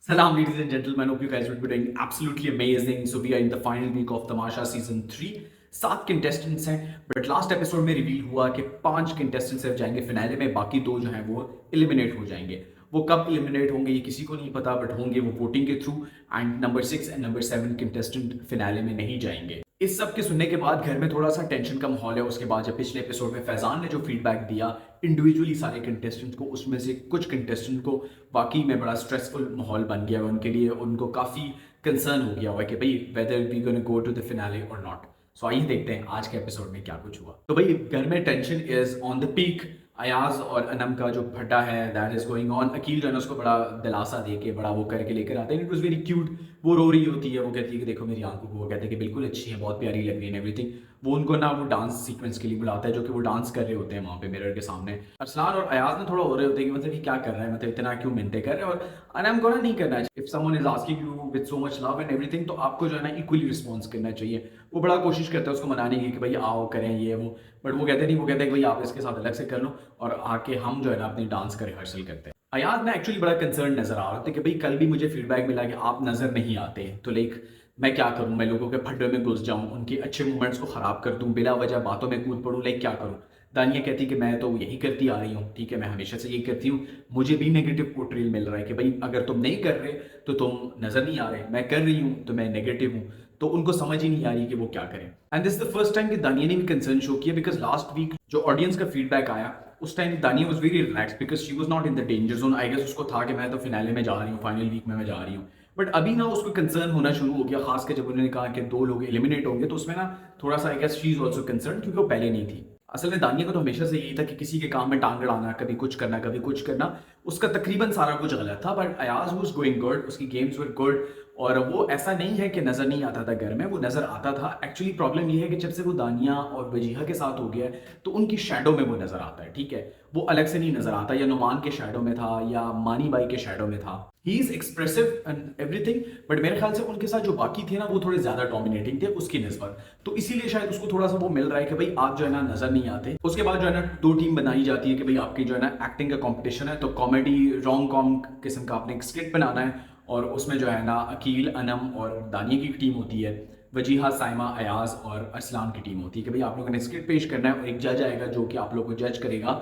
Salam, ladies and gentlemen. Hope you guys will be doing absolutely amazing. So we are in the final week of Tamasha season 3. 7 contestants हैं but last episode में reveal हुआ कि 5 contestants सिर्फ जाएंगे finale में, बाकी 2 जो हैं वो एलिमिनेट हो जाएंगे। वो कब एलिमिनेट होंगे ये किसी को नहीं पता, बट होंगे वो वोटिंग के through. And number 6 and number 7 contestant finale में नहीं जाएंगे। इस सब के सुनने के बाद घर में थोड़ा सा टेंशन का माहौल है। उसके बाद जब पिछले एपिसोड में फैजान ने जो फीडबैक दिया इंडिविजुअली सारे कंटेस्टेंट्स को, उसमें से कुछ कंटेस्टेंट को वाकई में बड़ा स्ट्रेसफुल माहौल बन गया है उनके लिए। उनको काफ़ी कंसर्न हो गया हुआ है कि भाई whether we gonna go to the finale और नॉट। सो आइए देखते हैं आज के एपिसोड में क्या कुछ हुआ। तो भाई घर में tension is on the peak. Ayaz और अनम का जो फटा है that is going on. Akeel जो है ना उसको बड़ा दिलासा दे के बड़ा वो करके लेकर आते हैं। It was very cute. वो रो रही होती है, वो कहती है कि देखो मेरी आंखों को, वो कहते हैं कि बिल्कुल अच्छी है, बहुत प्यारी लग रही है एवरीथिंग। वो उनको ना वो डांस सीक्वेंस के लिए बुलाता है जो कि वो डांस कर रहे होते हैं वहाँ पे मिरर के सामने। अरसलान और अयाज ना थोड़ा हो रहे होते हैं कि मतलब ये क्या कर रहा है, मतलब इतना क्यों मिन्नतें कर रहे हैं। और अनम को ना नहीं करना चाहिए। If someone is asking you with so much love and everything, तो आपको जो है ना इक्वली रिस्पॉन्स करना चाहिए। वो बड़ा कोशिश करता है उसको मनाने की कि भाई आओ करें ये वो, बट वो कहते नहीं। वो कहते हैं कि भाई आप इसके साथ अलग से कर लो और आके हम जो है ना अपनी डांस का रिहर्सल करते हैं। अयाज ना एक्चुअली बड़ा कंसर्न नजर आ रहा था कि भाई कल भी मुझे फीडबैक मिला कि आप नजर नहीं आते, तो लाइक मैं क्या करूं, मैं लोगों के फड्डे में घुस जाऊं, उनके अच्छे मोमेंट्स को खराब कर दूं, बिला वजह बातों में कूद पड़ूं, लाइक क्या करूं। दानिया कहती कि मैं तो यही करती आ रही हूँ, ठीक है मैं हमेशा से यही करती हूँ, मुझे भी नेगेटिव पोर्ट्रेल मिल रहा है कि भाई अगर तुम नहीं कर रहे तो तुम नजर नहीं आ रहे, मैं कर रही हूँ तो मैं नेगेटिव हूँ। तो उनको समझ ही नहीं आ रही कि वो क्या करें। And this the first time कि दानिया ने भी कंसर्न शो किया, बिकॉज लास्ट वीक जो ऑडियंस का फीडबैक आया उस time Dania was very relax because she was not in the danger zone. I guess उसको था कि मैं तो फिनाले में जा रही हूँ, फाइनल वीक में मैं जा रही हूँ। बट अभी ना उसको कंसर्न होना शुरू हो गया, खासकर जब उन्होंने कहा कि 2 लोग एलिमिनेट होंगे, तो उसमें ना थोड़ा सा I guess she is also concern, क्योंकि वो पहले नहीं थी। असल में दानिया को तो हमेशा से यही था कि किसी के काम में टांग अड़ाना, कभी कुछ करना कभी कुछ करना, उसका तकरीबन सारा कुछ गलत था। But Ayaz was going good, उसकी गेम्स वर गुड। और वो ऐसा नहीं है कि नजर नहीं आता था घर में, वो नजर आता था। एक्चुअली प्रॉब्लम ये है कि जब से वो दानिया और वजीहा के साथ हो गया है तो उनकी शैडो में वो नजर आता है, ठीक है। वो अलग से नहीं नजर आता, या नुमान के शैडो में था या मानी बाई के शैडो में था। He is expressive and everything, but मेरे ख्याल से उनके साथ जो बाकी थे ना वो थोड़े ज्यादा डोमिनेटिंग थे उसकी निस्बत। तो इसीलिए शायद उसको थोड़ा सा वो मिल रहा है कि भाई आप जो है ना नजर नहीं आते। उसके बाद जो है ना 2 टीम बनाई जाती है कि भाई आपकी जो है ना एक्टिंग का कंपटीशन है, तो कॉमेडी रोम कॉम किस्म का आपने एक स्किट बनाना है। और उसमें जो है ना अकील, अनम और दानिया की टीम होती है, वजीहा, साइमा, अयाज और अरसलान की टीम होती है कि भाई आप लोगों ने स्क्रिप्ट पेश करना है और एक जज आएगा जो कि आप लोगों को जज करेगा।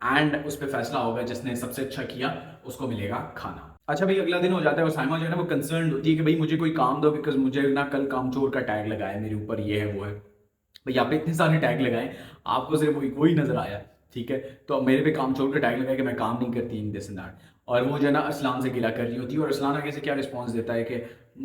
एंड उस पर फैसला होगा, जिसने सबसे अच्छा किया उसको मिलेगा खाना। अच्छा भाई अगला दिन हो जाता है और साइमा जो है ना वो कंसर्न होती है कि भाई मुझे कोई काम दो, बिकॉज मुझे ना कल कामचोर का टैग लगा है मेरे ऊपर, ये है वो है। भाई यहाँ पे इतने सारे टैग लगाए, आपको सिर्फ वही नजर आया, ठीक है। तो मेरे पे कामचोर का टैग लगाया कि मैं काम नहीं करती इन दिस एंड दैट। और वो जो है ना असलान से गिला कर रही होती है, और असलान आगे से क्या रिस्पॉन्स देता है कि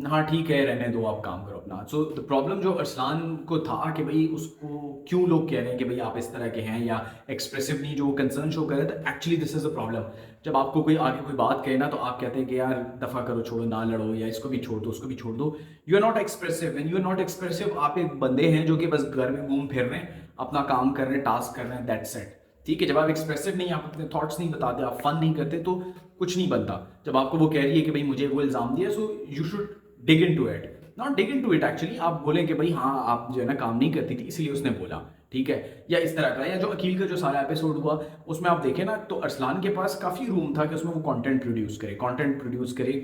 हाँ ठीक है रहने दो, आप काम करो अपना। सो द प्रॉब्लम जो अरसलान को था कि भाई उसको क्यों लोग कह रहे हैं कि भाई आप इस तरह के हैं या एक्सप्रेसिव नहीं, जो कंसर्न शो कर रहे थे, actually this is a problem. जब आपको कोई आगे कोई बात कहे ना तो आप कहते हैं कि यार दफा करो, छोड़ो, ना लड़ो, या इसको भी छोड़ दो उसको भी छोड़ दो। You are not expressive. When you are not expressive, आप एक बंदे हैं जो कि बस घर में घूम फिर रहे हैं, अपना काम कर रहे हैं, टास्क कर रहे हैं, दैट्स इट, ठीक है। जब आप एक्सप्रेसिव नहीं, आप अपने थॉट्स नहीं बताते, आप फन नहीं करते, तो कुछ नहीं बनता। जब आपको वो कह रही है कि भाई मुझे वो इल्जाम दिया, so you should dig in to it, not dig in to it. Actually आप बोले कि भाई हाँ आप जो है ना काम नहीं करती थी इसलिए उसने बोला, ठीक है, या इस तरह का। या जो अकील का जो सारा एपिसोड हुआ उसमें आप देखें ना तो अरसलान के पास काफ़ी रूम था कि उसमें वो कंटेंट प्रोड्यूस करे।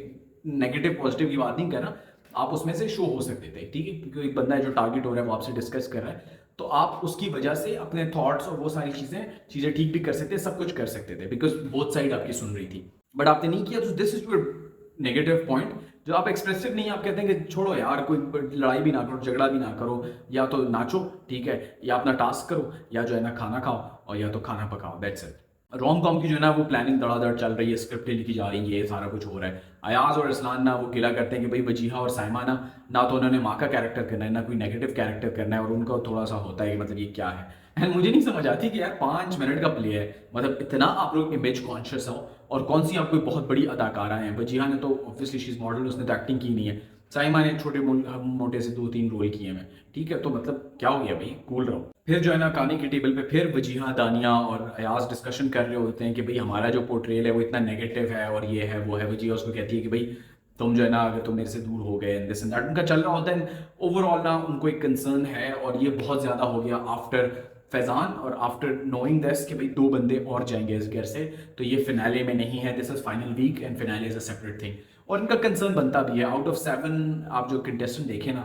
नेगेटिव पॉजिटिव की बात नहीं कर रहा, आप उसमें से शो हो सकते थे, ठीक है, क्योंकि एक बंदा है जो टारगेट हो रहा है वो आपसे डिस्कस कर रहा है, तो आप उसकी वजह से अपने थॉट्स और वो सारी चीज़ें ठीक भी कर सकते, सब कुछ कर सकते थे, बिकॉज बोथ साइड आपकी सुन रही थी। बट आपने नहीं किया, तो this is your negative point. जो आप एक्सप्रेसिव नहीं, आप कहते हैं कि छोड़ो यार, कोई लड़ाई भी ना करो, झगड़ा भी ना करो, या तो नाचो, ठीक है, या अपना टास्क करो, या जो है ना खाना खाओ, और या तो खाना पकाओ, दैट्स इट। रोम कॉम की जो है ना वो प्लानिंग धड़ाधड़ चल रही है, स्क्रिप्टें लिखी जा रही है, ये सारा कुछ हो रहा है। अयाज और असलान ना वो गिला करते हैं कि भाई वजीहा और साइमा ना तो उन्होंने माँ का कैरेक्टर करना है, ना कोई नेगेटिव कैरेक्टर करना है, और उनका थोड़ा सा होता है कि मतलब ये क्या है। एंड मुझे नहीं समझ आती कि यार 5 मिनट का प्ले है, मतलब इतना आप लोग इमेज कॉन्शियस हो, और कौन सी आप कोई बहुत बड़ी अदाकारा हैं। वजीहा ने तो ऑब्वियसली शी इज मॉडल, उसने तो एक्टिंग की नहीं है। साइमा ने छोटे मोटे से 2-3 रोल किए हैं, ठीक है, तो मतलब क्या हो गया भाई, कूल रहो। फिर जो है ना खाने की टेबल पे फिर वजीहा, दानिया और अयाज डिस्कशन कर रहे होते हैं कि भाई हमारा जो पोर्ट्रेल है वो इतना नेगेटिव है और ये है वो है। वजीहा उसको कहती है कि भाई तुम जो है ना अगर तुम मेरे से दूर हो गए, दिस एंड दैट उनका चल रहा होता है। ओवरऑल ना उनको एक कंसर्न है, और ये बहुत ज़्यादा हो गया आफ्टर फैजान और आफ्टर नोइंग दिस कि भाई 2 बंदे और जाएंगे इस घर से, तो ये फिनाले में नहीं है, this is final weekend finale is a separate thing. और इनका कंसर्न बनता भी है। आउट ऑफ 7 आप जो कंटेस्टेंट देखें ना,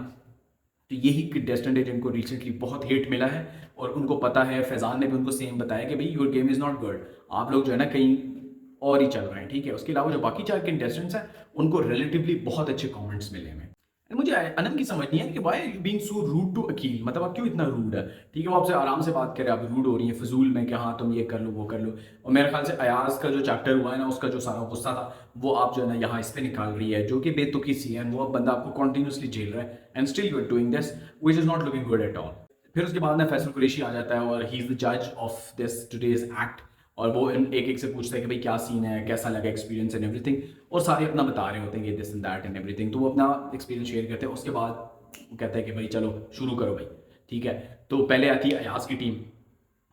तो यही कंटेस्टेंट है जिनको रिसेंटली बहुत हेट मिला है, और उनको पता है, फैजान ने भी उनको सेम बताया कि भाई your game is not good, आप लोग जो है ना कहीं और ही चल रहे हैं, ठीक है। उसके अलावा जो बाकी 4 कंटेस्टेंट्स हैं उनको रिलेटिवली बहुत अच्छे कमेंट्स मिले हैं। And मुझे अनम की समझ नहीं है कि why you being so rude to Aqeel, मतलब आप क्यों इतना रूड है, ठीक है। वो आपसे आराम से बात करे, आप रूड हो रही है फजूल में कि हाँ तुम ये कर लो वो कर लो। और मेरे ख्याल से अयाज का जो चैप्टर हुआ है ना, उसका जो सारा गुस्सा था वो आप जो है ना यहाँ इस पे निकाल रही है, जो कि बेतुकी सी है। वो बंदा आपको कॉन्टीन्यूसली झेल रहा है and still you are doing this which is not looking good at all. फिर उसके बाद ना फैसल कुरैशी आ जाता है और ही इज द जज ऑफ दिस टुडेज एक्ट, और वो एक एक से पूछता है कि भाई क्या सीन है, कैसा लगा एक्सपीरियंस एंड एवरीथिंग, और सारे अपना बता रहे होते हैं ये this and that and everything. तो वो अपना एक्सपीरियंस शेयर करते हैं। उसके बाद वो कहता है कि भाई चलो शुरू करो भाई, ठीक है। तो पहले आती है अयाज की टीम,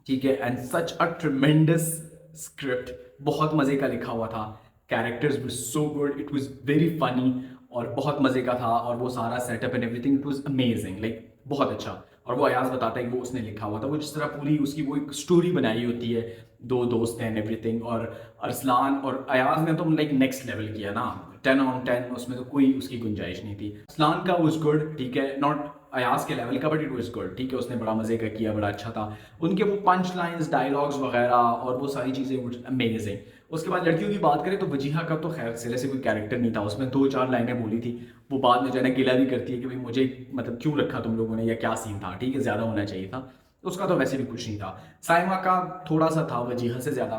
ठीक है। And such a tremendous script, बहुत मज़े का लिखा हुआ था, characters were so good, it was very funny और बहुत मज़े का था, और वो सारा setup and everything it was amazing, like बहुत अच्छा। और वो अयाज बताता है कि वो उसने लिखा हुआ था, वो जिस तरह पूरी उसकी वो एक स्टोरी बनाई होती है, दो दोस्त हैं एंड एवरीथिंग। और अरसलान और अयाज ने तो लाइक नेक्स्ट लेवल किया ना, 10 on 10, उसमें तो कोई उसकी गुंजाइश नहीं थी। अरसलान का वाज गुड, ठीक है, नॉट अयाज के लेवल का बट इट वाज गुड, ठीक है। उसने बड़ा मज़े का किया, बड़ा अच्छा था। उनके वो पंच लाइन्स, डायलॉग्स वगैरह और वो सारी चीज़ें अमेजिंग। उसके बाद लड़कियों की बात करें तो वजीहा का तो खैर सिरे से कोई कैरेक्टर नहीं था, उसमें 2-4 लाइनें बोली थी। वो बाद में जो है ना गिला भी करती है कि भाई मुझे मतलब क्यों रखा तुम लोगों ने, या क्या सीन था, ठीक है, ज़्यादा होना चाहिए था। उसका तो वैसे भी कुछ नहीं था। साइमा का थोड़ा सा था वजीहा से ज़्यादा,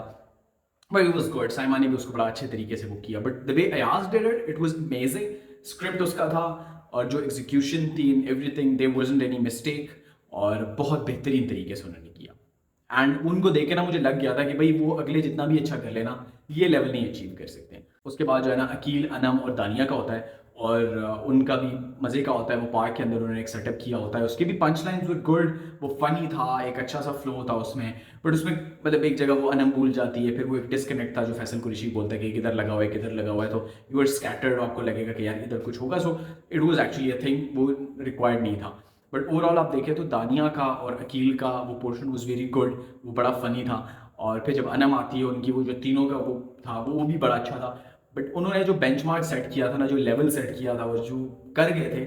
but it was good. Saima ने भी उसको बड़ा अच्छे तरीके से वो किया, but the way Ayaz did it, it was amazing. Script उसका था और जो एग्जीक्यूशन थी in everything, there wasn't any mistake, और बहुत बेहतरीन तरीके से उन्होंने किया। एंड उनको देख के ना मुझे लग गया था कि भाई वो अगले जितना भी अच्छा कर लेना, ये लेवल नहीं अचीव कर सकते। उसके बाद जो है ना अकील, अनम और दानिया का होता है, और उनका भी मज़े का होता है। वो पार्क के अंदर उन्होंने एक सेटअप किया होता है, उसके भी पंच लाइन्स वर गुड, वो फनी था, एक अच्छा सा फ्लो था उसमें। बट उसमें मतलब एक जगह वो अनम भूल जाती है, फिर वो एक डिस्कनेक्ट था जो फैसल कुरैशी बोलता है कि किधर लगा हुआ है किधर लगा हुआ है, तो यू आर स्कैटर्ड, आपको लगेगा कि यार इधर कुछ होगा। So it was actually a thing, वो रिक्वायर्ड नहीं था। बट ओवरऑल आप देखें तो दानिया का और अकील का वो पोर्शन वॉज वेरी गुड, वो बड़ा फनी था। और फिर जब अनम आती है, उनकी वो जो तीनों का वो था वो भी बड़ा अच्छा था। बट उन्होंने जो बेंचमार्क सेट किया था ना, जो लेवल सेट किया था और जो कर गए थे,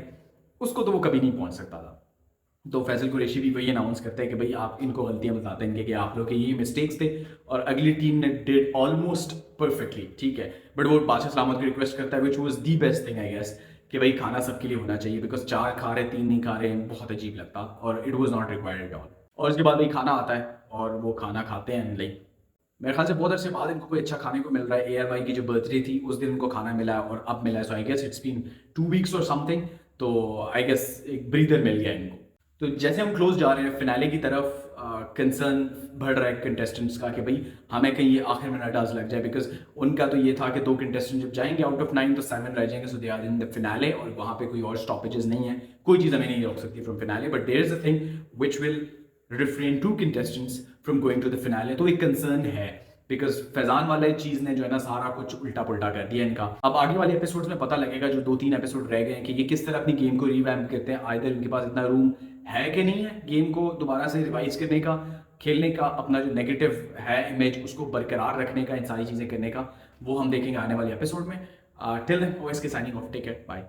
उसको तो वो कभी नहीं पहुंच सकता था। तो फैसल कुरैशी भी वही अनाउंस करता है कि भाई आप इनको गलतियां बताते हैं कि आप लोग के ये मिस्टेक्स थे, और अगली टीम ने डिड ऑलमोस्ट परफेक्टली, ठीक है। बट वो बादशाह सलामत की रिक्वेस्ट करता है, which was the best thing I guess, कि भाई खाना सबके लिए होना चाहिए, बिकॉज 4 खा रहे 3 नहीं खा रहे, बहुत अजीब लगता, और it was not required at all. और उसके बाद भाई खाना आता है, और वो खाना खाते हैं, लाइक मेरे ख्याल से बहुत अरसे बाद इनको कोई अच्छा खाने को मिल रहा है। ARY की जो बर्थडे थी उस दिन उनको खाना मिला है, और अब मिला है। So I guess it's been 2 weeks और समथिंग, तो आई गेस एक ब्रीदर मिल गया इनको। तो जैसे हम क्लोज जा रहे हैं फिनाले की तरफ, कंसर्न बढ़ रहा है कंटेस्टेंट्स का कि भाई हमें कहीं ये आखिर में ना डाज लग जाए, बिकॉज उनका तो ये था कि 2 कंटेस्टेंट जब जाएंगे आउट ऑफ 9 तो 7 रह जाएंगे, so they are in the finale, और वहाँ पे कोई और स्टॉपेजेस नहीं है, कोई चीज़ हमें नहीं रोक सकती from finale. But there is a thing which will refrain 2 contestants from going to the finale. तो एक कंसर्न है, बिकॉज फैजान वाले चीज़ ने जो है ना सारा कुछ उल्टा पुल्टा कर दिया इनका। अब आगे वाले एपिसोड्स में पता लगेगा, जो 2-3 एपिसोड रह गए हैं, कि ये किस तरह अपनी गेम को रिवैम्प करते हैं। आइदर इनके पास इतना रूम है कि नहीं है गेम को दोबारा से रिवाइज करने का, खेलने का, अपना जो नेगेटिव है इमेज उसको बरकरार रखने का, इन सारी चीज़ें करने का, वो हम देखेंगे आने वाले एपिसोड में। टिल देन, ओएस के signing off, take care, bye.